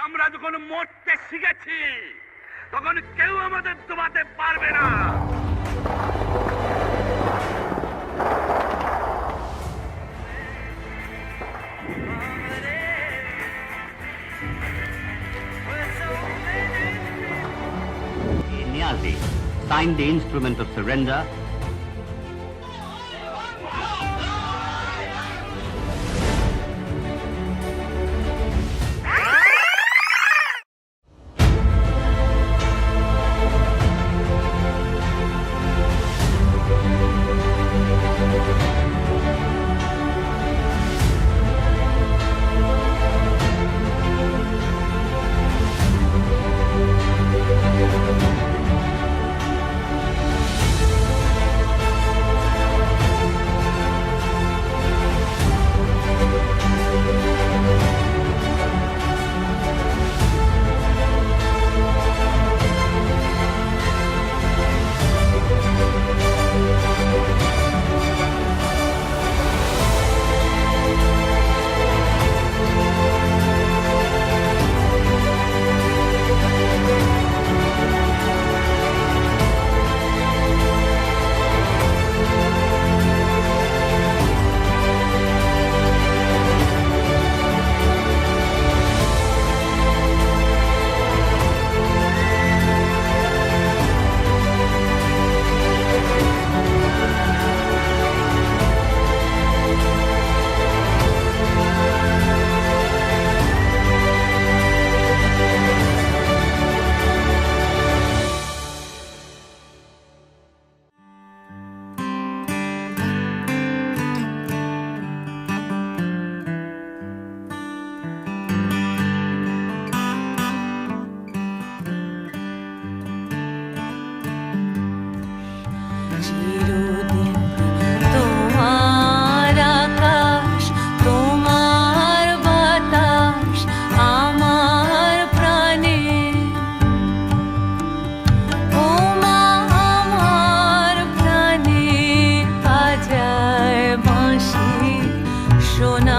আমরা যখন মরতে শিখেছি তখন কেউ আমাদের দবাতে পারবে না। Niazi signed the instrument of surrender. চিরদিন তোমার আকাশ, তোমার বাতাস আমার প্রাণে। ও মা আমার প্রাণে বাজায় বাঁশি সোনা।